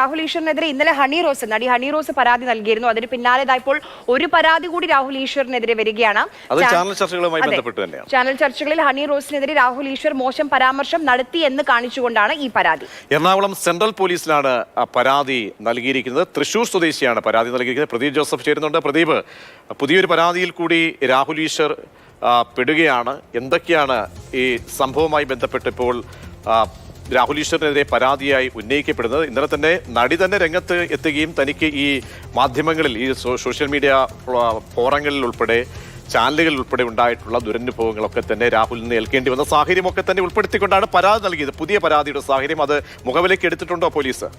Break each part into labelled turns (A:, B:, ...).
A: രാഹുൽ ഈശ്വറിനെതിരെ ഇന്നലെ നടി ഹണി റോസ് പരാതി നൽകിയിരുന്നു. അതിന് പിന്നാലെ ഇപ്പോൾ ഒരു പരാതി കൂടി രാഹുൽ ഈശ്വറിനെതിരെ വരികയാണ്. ചാനൽ ചർച്ചകളിൽ ഹണി റോസിനെതിരെ രാഹുൽ ഈശ്വർ മോശം പരാമർശം നടത്തി എന്ന് കാണിച്ചുകൊണ്ടാണ് ഈ പരാതി.
B: എറണാകുളം സെൻട്രൽ പോലീസിലാണ് പരാതി നൽകിയിരിക്കുന്നത്. തൃശൂർ സ്വദേശിയാണ് പരാതി നൽകിയിരിക്കുന്നത്. പ്രദീപ് ജോസഫ് ചേരുന്നുണ്ട്. പ്രദീപ്, പുതിയൊരു പരാതിയിൽ കൂടി രാഹുൽ ഈശ്വർ പെടുകയാണ്. എന്തൊക്കെയാണ് ഈ സംഭവവുമായി ബന്ധപ്പെട്ട് ഇപ്പോൾ രാഹുൽ ഈശ്വറിനെതിരെ പരാതിയായി ഉന്നയിക്കപ്പെടുന്നത്? ഇന്നലെ തന്നെ നടി തന്നെ രംഗത്ത് എത്തുകയും തനിക്ക് ഈ മാധ്യമങ്ങളിൽ, ഈ സോഷ്യൽ മീഡിയ ഫോറങ്ങളിൽ ഉൾപ്പെടെ, ചാനലുകളിൽ ഉൾപ്പെടെ ഉണ്ടായിട്ടുള്ള ദുരനുഭവങ്ങളൊക്കെ തന്നെ രാഹുലിന് ഏൽക്കേണ്ടി വന്ന സാഹചര്യമൊക്കെ തന്നെ ഉൾപ്പെടുത്തിക്കൊണ്ടാണ് പരാതി നൽകിയത്. പുതിയ പരാതിയുടെ സാഹചര്യം അത് മുഖവിലേക്ക് എടുത്തിട്ടുണ്ടോ പോലീസ്?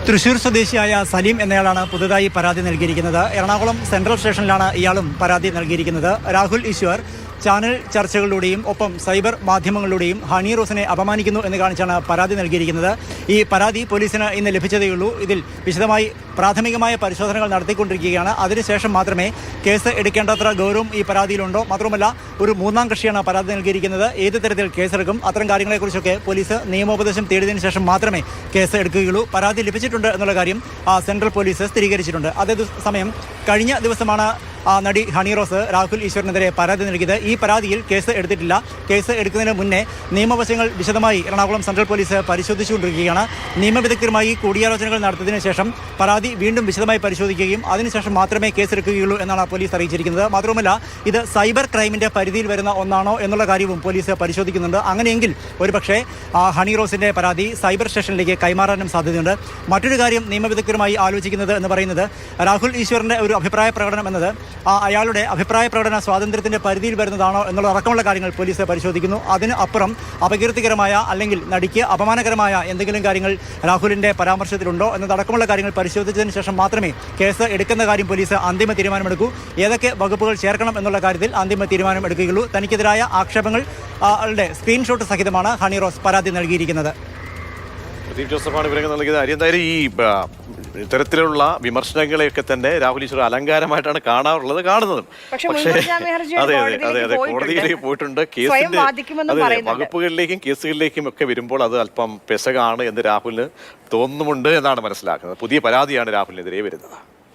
C: തൃശൂർ സ്വദേശിയായ സലീം എന്നയാളാണ് പുതുതായി പരാതി നൽകിയിരിക്കുന്നത്. എറണാകുളം സെൻട്രൽ സ്റ്റേഷനിലാണ് ഇയാളും പരാതി നൽകിയിരിക്കുന്നത്. രാഹുൽ ഈശ്വർ ചാനൽ ചർച്ചകളിലൂടെയും ഒപ്പം സൈബർ മാധ്യമങ്ങളിലൂടെയും ഹണി റോസിനെ അപമാനിക്കുന്നു എന്ന് കാണിച്ചാണ് പരാതി നൽകിയിരിക്കുന്നത്. ഈ പരാതി പോലീസിന് ഇന്ന് ലഭിച്ചതേയുള്ളൂ. ഇതിൽ വിശദമായി പ്രാഥമികമായ പരിശോധനകൾ നടത്തിക്കൊണ്ടിരിക്കുകയാണ്. അതിനുശേഷം മാത്രമേ കേസ് എടുക്കേണ്ടത്ര ഗൗരവം ഈ പരാതിയിലുണ്ടോ, മാത്രമല്ല ഒരു മൂന്നാം കക്ഷിയാണ് പരാതി നൽകിയിരിക്കുന്നത്, ഏത് തരത്തിൽ കേസെടുക്കും, അത്തരം കാര്യങ്ങളെക്കുറിച്ചൊക്കെ പോലീസ് നിയമോപദേശം തേടിയതിനു ശേഷം മാത്രമേ കേസ് എടുക്കുകയുള്ളൂ. പരാതി ലഭിച്ചിട്ടുണ്ട് എന്നുള്ള കാര്യം സെൻട്രൽ പോലീസ് സ്ഥിരീകരിച്ചിട്ടുണ്ട്. അതേസമയം കഴിഞ്ഞ ദിവസമാണ് നടി ഹണി റോസ് രാഹുൽ ഈശ്വറിനെതിരെ പരാതി നൽകിയത്. ഈ പരാതിയിൽ കേസ് എടുത്തിട്ടില്ല. കേസ് എടുക്കുന്നതിന് മുന്നേ നിയമവശങ്ങൾ വിശദമായി എറണാകുളം സെൻട്രൽ പോലീസ് പരിശോധിച്ചുകൊണ്ടിരിക്കുകയാണ്. നിയമവിദഗ്ധരുമായി കൂടിയാലോചനകൾ നടത്തിയതിനു ശേഷം പരാതി വീണ്ടും വിശദമായി പരിശോധിക്കുകയും അതിനുശേഷം മാത്രമേ കേസെടുക്കുകയുള്ളൂ എന്നാണ് പോലീസ് അറിയിച്ചിരിക്കുന്നത്. മാത്രമല്ല ഇത് സൈബർ ക്രൈമിൻ്റെ പരിധിയിൽ വരുന്ന ഒന്നാണോ എന്നുള്ള കാര്യവും പോലീസ് പരിശോധിക്കുന്നുണ്ട്. അങ്ങനെയെങ്കിൽ ഒരുപക്ഷേ ഹണി റോസിൻ്റെ പരാതി സൈബർ സ്റ്റേഷനിലേക്ക് കൈമാറാനും സാധ്യതയുണ്ട്. മറ്റൊരു കാര്യം നിയമവിദഗ്ധരുമായി ആലോചിക്കുന്നത് എന്ന് പറയുന്നത്, രാഹുൽ ഈശ്വറിൻ്റെ ഒരു അഭിപ്രായ പ്രകടനം എന്നത് അയാളുടെ അഭിപ്രായ പ്രകടന സ്വാതന്ത്ര്യത്തിൻ്റെ പരിധിയിൽ വരുന്നതാണോ എന്നുള്ള അടക്കമുള്ള കാര്യങ്ങൾ പോലീസ് പരിശോധിക്കുന്നു. അതിന് അപ്പുറം അപകീർത്തികരമായ അല്ലെങ്കിൽ നടിക്ക് അപമാനകരമായ എന്തെങ്കിലും കാര്യങ്ങൾ രാഹുലിൻ്റെ പരാമർശത്തിലുണ്ടോ എന്നതടക്കമുള്ള കാര്യങ്ങൾ പരിശോധിച്ചതിന് ശേഷം മാത്രമേ കേസ് എടുക്കുന്ന കാര്യം പോലീസ് അന്തിമ തീരുമാനമെടുക്കൂ. ഏതൊക്കെ വകുപ്പുകൾ ചേർക്കണം എന്നുള്ള കാര്യത്തിൽ അന്തിമ തീരുമാനം എടുക്കുകയുള്ളൂ. തനിക്കെതിരായ ആക്ഷേപങ്ങളുടെ സ്ക്രീൻഷോട്ട് സഹിതമാണ് ഹണി റോസ് പരാതി നൽകിയിരിക്കുന്നത്.
B: പ്രദീപ് ജോസഫാണ് വിവരങ്ങൾ നൽകിയത്. എന്തായാലും ഈ ഇത്തരത്തിലുള്ള വിമർശനങ്ങളെയൊക്കെ തന്നെ രാഹുൽ ഈശ്വർ അലങ്കാരമായിട്ടാണ് കാണുന്നതും. പക്ഷേ അതെ കോടതിയിലേക്ക് പോയിട്ടുണ്ട്. കേസിന്റെ വകുപ്പുകളിലേക്കും കേസുകളിലേക്കും ഒക്കെ വരുമ്പോൾ അത് അല്പം പെശകാണ് എന്ന് രാഹുലിന് തോന്നുന്നുമുണ്ട് എന്നാണ് മനസ്സിലാക്കുന്നത്. പുതിയ പരാതിയാണ് രാഹുലിനെതിരെ വരുന്നത്.